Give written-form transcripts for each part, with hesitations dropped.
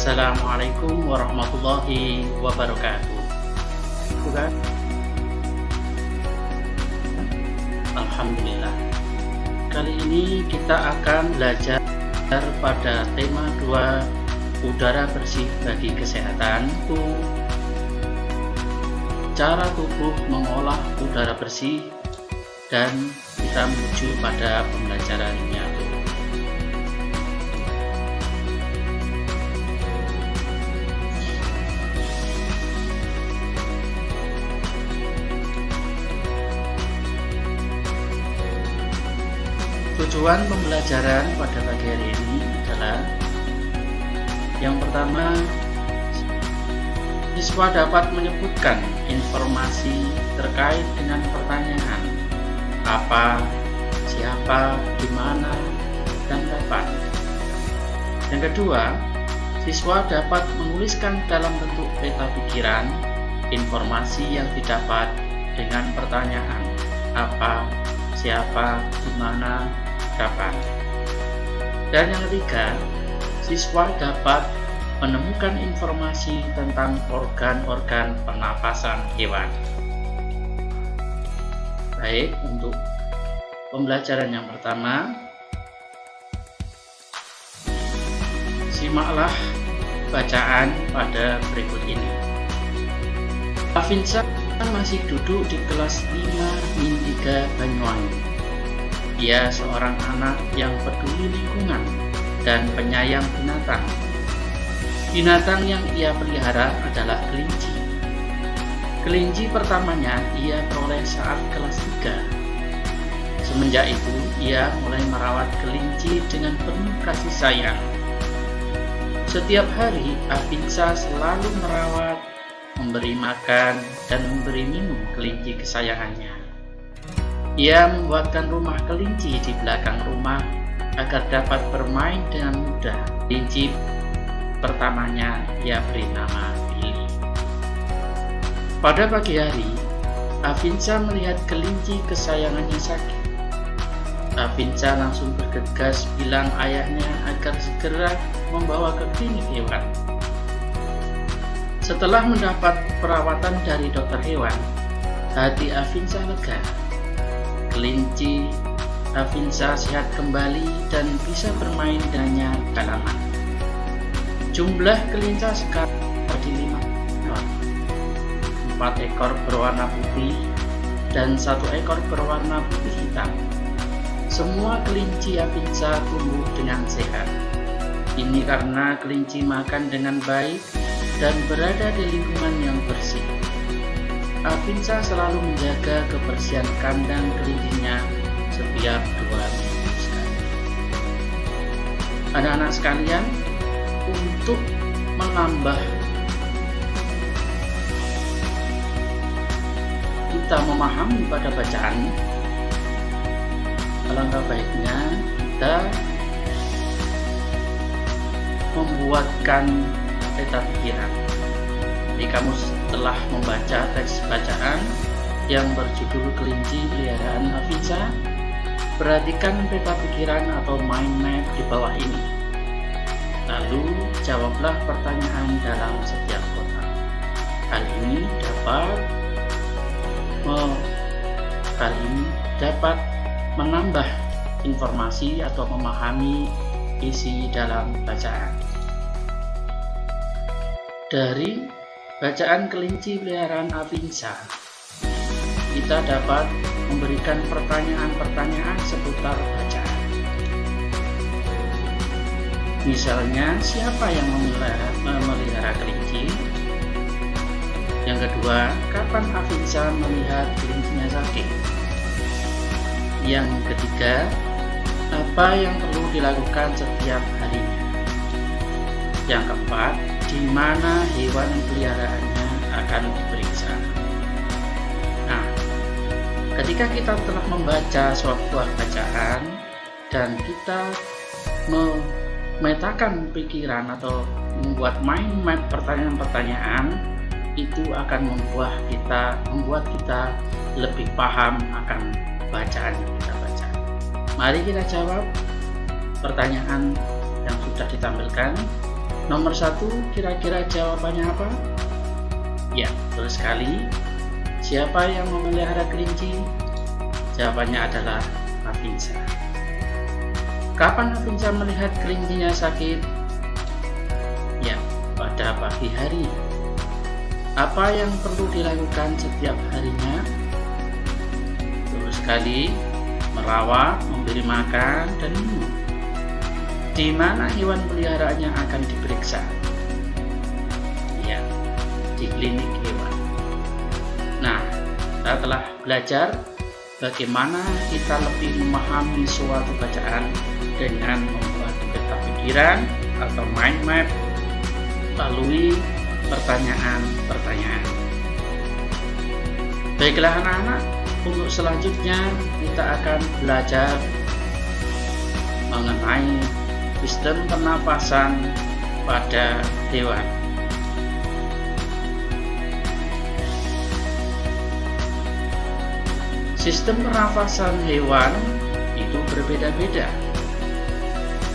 Assalamualaikum warahmatullahi wabarakatuh. Bukan? Alhamdulillah. Kali ini kita akan belajar pada tema 2, udara bersih bagi kesehatan. Cara tubuh mengolah udara bersih, dan kita menuju pada pembelajarannya. Tujuan pembelajaran pada pagi hari ini adalah yang pertama, siswa dapat menyebutkan informasi terkait dengan pertanyaan apa, siapa, di mana, dan kapan. Yang kedua, siswa dapat menuliskan dalam bentuk peta pikiran informasi yang didapat dengan pertanyaan apa, siapa, di mana, kapan. Dan yang ketiga, siswa dapat menemukan informasi tentang organ-organ pernapasan hewan. Baik, untuk pembelajaran yang pertama, simaklah bacaan pada berikut ini. Afinsa masih duduk di kelas 5-3 Banyuwangi. Ia seorang anak yang peduli lingkungan dan penyayang binatang. Binatang yang ia pelihara adalah kelinci. Kelinci pertamanya ia peroleh saat kelas 3. Semenjak itu, ia mulai merawat kelinci dengan penuh kasih sayang. Setiap hari, Afinsa selalu merawat, memberi makan, dan memberi minum kelinci kesayangannya. Ia membuatkan rumah kelinci di belakang rumah agar dapat bermain dengan mudah. Kelinci pertamanya ia beri nama Billy. Pada pagi hari, Afinsa melihat kelinci kesayangannya sakit. Afinsa langsung bergegas bilang ayahnya agar segera membawa ke klinik hewan. Setelah mendapat perawatan dari dokter hewan, hati Afinsa lega. Kelinci Afinsa sehat kembali dan bisa bermain dengannya dalaman. Jumlah kelinci sekarang di 5 ekor. 4 ekor berwarna putih dan 1 ekor berwarna putih hitam. Semua kelinci Afinsa tumbuh dengan sehat. Ini karena kelinci makan dengan baik dan berada di lingkungan yang bersih. Afinsa selalu menjaga kebersihan kandang kelincinya setiap 2 minggu sekali. Anak-anak sekalian, untuk menambah kita memahami pada bacaan, alangkah baiknya kita membuatkan peta pikiran. Jadi kamu setelah membaca teks bacaan yang berjudul Kelinci Peliharaan Afinsa, perhatikan peta pikiran atau mind map di bawah ini. Lalu jawablah pertanyaan dalam setiap kotak. Hal ini dapat menambah informasi atau memahami isi dalam bacaan. Dari bacaan Kelinci Peliharaan Afinsa, kita dapat memberikan pertanyaan-pertanyaan seputar bacaan. Misalnya, siapa yang memelihara kelinci? Yang kedua, kapan Afinsa melihat kelincinya sakit? Yang ketiga, apa yang perlu dilakukan setiap harinya? Yang keempat, di mana hewan peliharaannya akan diperiksa. Nah, ketika kita telah membaca suatu bacaan dan kita memetakan pikiran atau membuat mind map pertanyaan-pertanyaan, itu akan membuat kita lebih paham akan bacaan yang kita baca. Mari kita jawab pertanyaan yang sudah ditampilkan. Nomor 1, kira-kira jawabannya apa? Ya, betul sekali. Siapa yang memelihara kelinci? Jawabannya adalah Afinza. Kapan Afinza melihat kelincinya sakit? Ya, pada pagi hari. Apa yang perlu dilakukan setiap harinya? Betul sekali, merawat, memberi makan, dan minum. Di mana hewan peliharaannya akan diperiksa? Ya, di klinik hewan. Nah, kita telah belajar bagaimana kita lebih memahami suatu bacaan dengan membuat peta pikiran atau mind map melalui pertanyaan-pertanyaan. Baiklah anak-anak, untuk selanjutnya kita akan belajar mengenai sistem pernapasan pada hewan. Sistem pernafasan hewan itu berbeda-beda,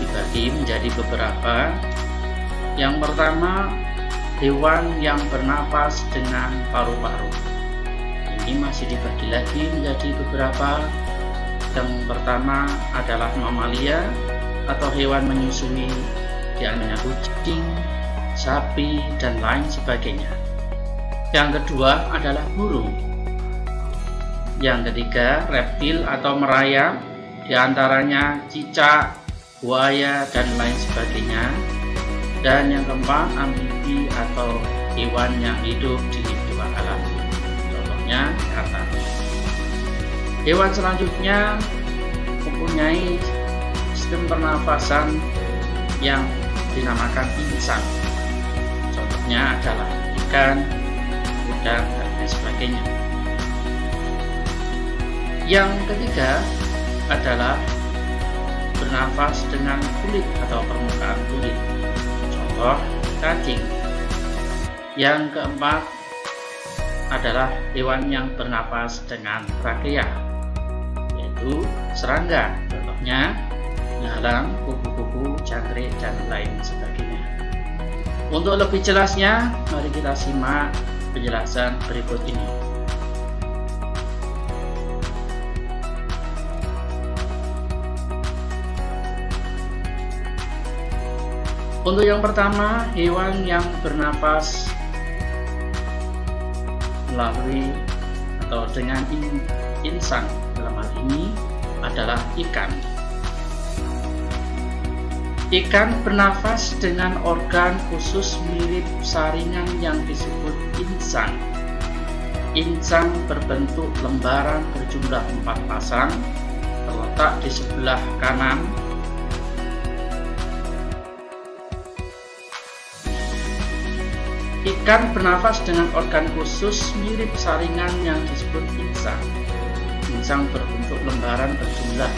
dibagi menjadi beberapa. Yang pertama, hewan yang bernapas dengan paru-paru. Ini masih dibagi lagi menjadi beberapa. Yang pertama adalah mamalia atau hewan menyusui, di antaranya kucing, sapi, dan lain sebagainya. Yang kedua adalah burung. Yang ketiga, reptil atau merayap, di antaranya cicak, buaya, dan lain sebagainya. Dan yang keempat, amfibi atau hewan yang hidup di luar alam. Contohnya kata. Hewan selanjutnya mempunyai sistem pernafasan yang dinamakan insang. Contohnya adalah ikan, udang, dan lain sebagainya. Yang ketiga adalah bernafas dengan kulit atau permukaan kulit. Contoh, cacing. Yang keempat adalah hewan yang bernafas dengan trakea, yaitu serangga. Contohnya, lalang, kupu-kupu, jangkrik, dan lain sebagainya. Untuk lebih jelasnya, mari kita simak penjelasan berikut ini. Untuk yang pertama, hewan yang bernapas melalui atau dengan insang dalam hal ini adalah ikan. Ikan bernafas dengan organ khusus mirip saringan yang disebut insang. Insang berbentuk lembaran berjumlah 4 pasang, terletak di sebelah kanan Ikan bernafas dengan organ khusus mirip saringan yang disebut insang. Insang berbentuk lembaran berjumlah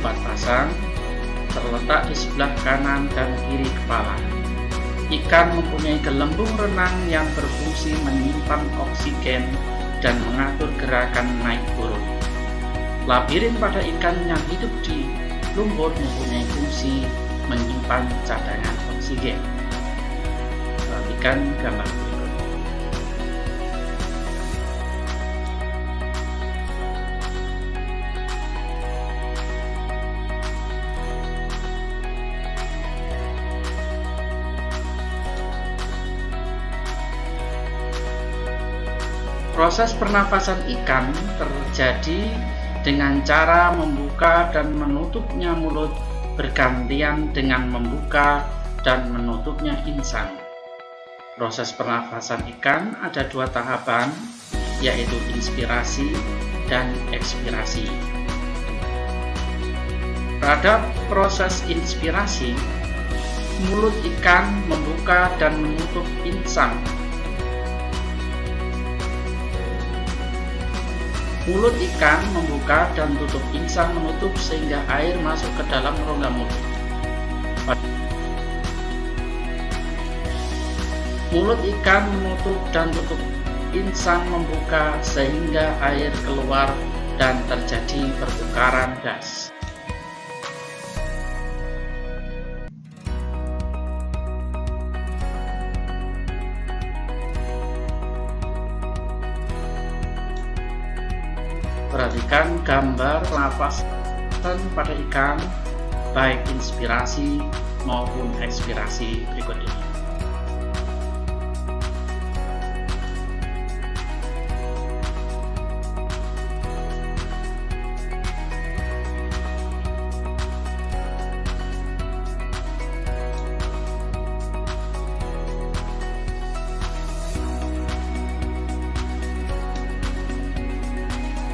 4 pasang, terletak di sebelah kanan dan kiri kepala. Ikan mempunyai gelembung renang yang berfungsi menyimpan oksigen dan mengatur gerakan naik turun. Labirin pada ikan yang hidup di lumpur mempunyai fungsi menyimpan cadangan oksigen. Perhatikan gambar berikut. Proses pernafasan ikan terjadi dengan cara membuka dan menutupnya mulut bergantian dengan membuka dan menutupnya insang. Proses pernafasan ikan ada 2 tahapan, yaitu inspirasi dan ekspirasi. Pada proses inspirasi, mulut ikan membuka dan menutup insang. Mulut ikan membuka dan tutup insang menutup sehingga air masuk ke dalam rongga mulut. Mulut ikan menutup dan tutup insang membuka sehingga air keluar dan terjadi pertukaran gas. . memberikan gambar pernafasan pada ikan, baik inspirasi maupun ekspirasi berikut ini.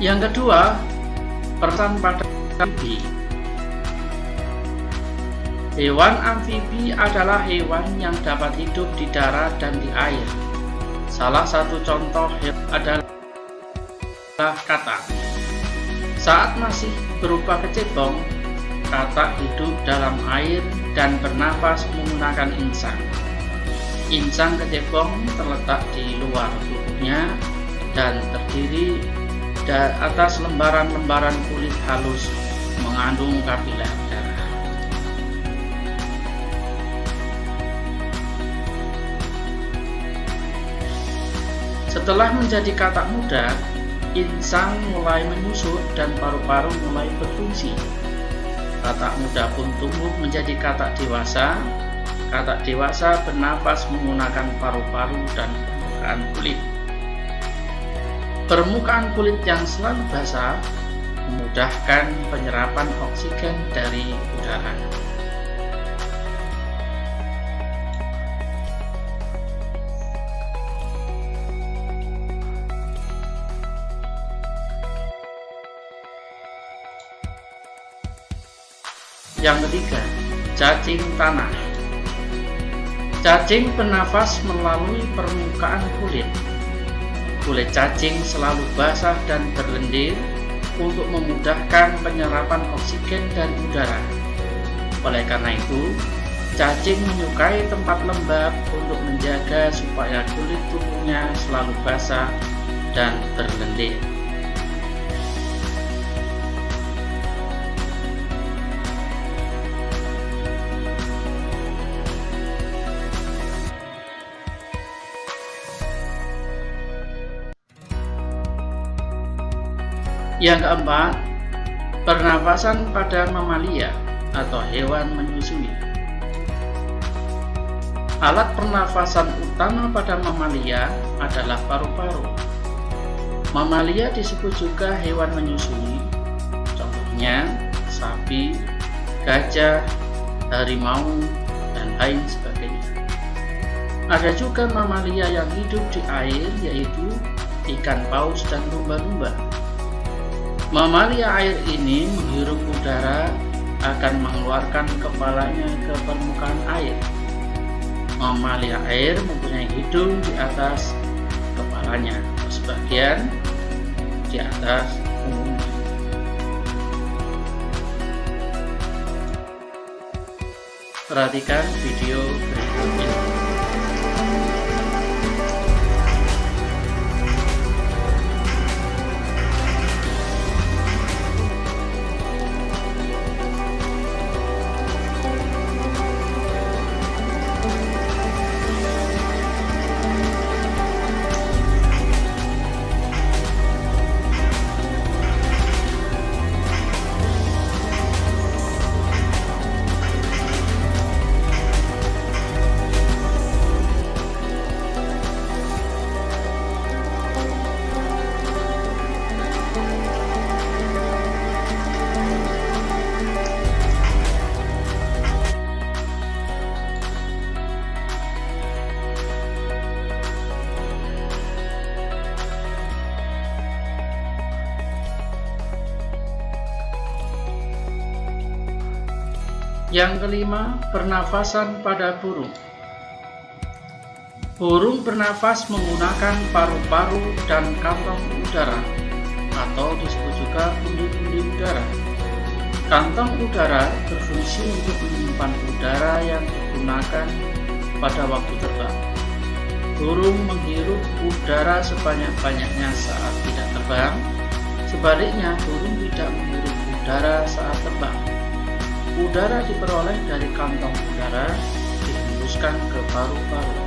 Yang kedua, peran pada amfibi. Hewan amfibi adalah hewan yang dapat hidup di darat dan di air. Salah satu contoh adalah katak. Saat masih berupa kecebong, katak hidup dalam air dan bernafas menggunakan insang. Insang kecebong terletak di luar tubuhnya dan terdiri atas lembaran-lembaran kulit halus mengandung kapiler darah. Setelah menjadi katak muda, insang mulai menyusut dan paru-paru mulai berfungsi. Katak muda pun tumbuh menjadi katak dewasa. Katak dewasa bernafas menggunakan paru-paru dan permukaan kulit. Permukaan kulit yang selalu basah memudahkan penyerapan oksigen dari udara. Yang ketiga, cacing tanah. Cacing bernafas melalui permukaan kulit. Kulit cacing selalu basah dan berlendir untuk memudahkan penyerapan oksigen dari udara. Oleh karena itu, cacing menyukai tempat lembab untuk menjaga supaya kulit tubuhnya selalu basah dan berlendir. Yang keempat, pernafasan pada mamalia atau hewan menyusui. Alat pernafasan utama pada mamalia adalah paru-paru. Mamalia disebut juga hewan menyusui, contohnya sapi, gajah, harimau, dan lain sebagainya. Ada juga mamalia yang hidup di air, yaitu ikan paus dan lumba-lumba. Mamalia air ini menghirup udara akan mengeluarkan kepalanya ke permukaan air. Mamalia air mempunyai hidung di atas kepalanya, sebagian di atas punggungnya. Perhatikan video berikut ini. Yang kelima, pernafasan pada burung. Burung bernafas menggunakan paru-paru dan kantong udara, atau disebut juga undi-undi udara. Kantong udara berfungsi untuk menyimpan udara yang digunakan pada waktu terbang. Burung menghirup udara sebanyak-banyaknya saat tidak terbang. Sebaliknya, burung tidak menghirup udara saat terbang. Udara diperoleh dari kantong udara, dihembuskan ke paru-paru.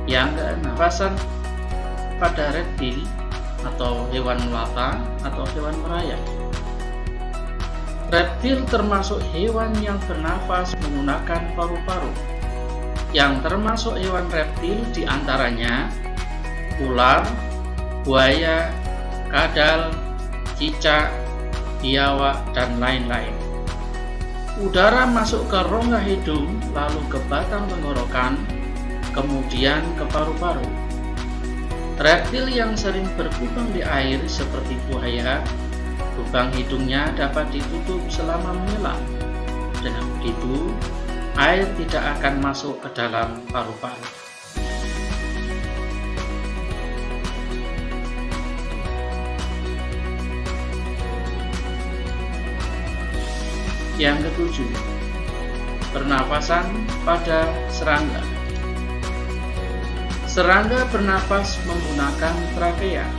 yang pernafasan pada reptil atau hewan melata atau hewan merayap. Reptil termasuk hewan yang bernafas menggunakan paru-paru. Yang termasuk hewan reptil diantaranya ular, buaya, kadal, cicak, biawak, dan lain-lain. Udara masuk ke rongga hidung, lalu ke batang tenggorokan, kemudian ke paru-paru. Reptil yang sering berkubang di air seperti buaya, lubang hidungnya dapat ditutup selama menyelam. Dengan begitu, air tidak akan masuk ke dalam paru-paru. Yang ketujuh, pernafasan pada serangga. Serangga bernafas menggunakan trakea.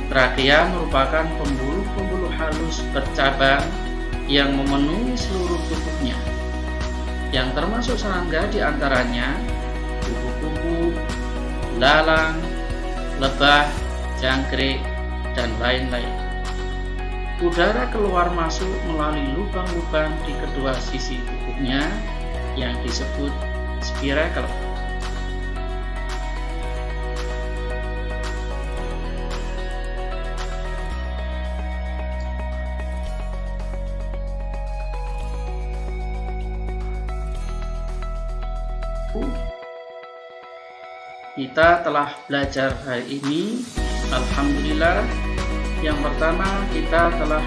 Trakea merupakan pembuluh-pembuluh halus bercabang yang memenuhi seluruh tubuhnya. Yang termasuk serangga diantaranya kupu-kupu, lalang, lebah, jangkrik, dan lain-lain. Udara keluar masuk melalui lubang-lubang di kedua sisi tubuhnya yang disebut spirakel. Kita telah belajar hari ini, alhamdulillah. Yang pertama, kita telah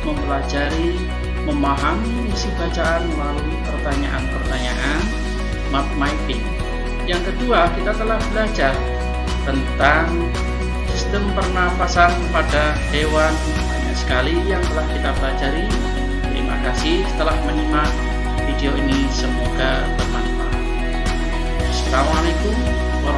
mempelajari, memahami isi bacaan melalui pertanyaan-pertanyaan map mapping. Yang kedua, kita telah belajar tentang sistem pernafasan pada hewan. Banyak sekali yang telah kita pelajari. Terima kasih telah menyimak video ini, semoga bermanfaat. Assalamualaikum warahmatullahi wabarakatuh.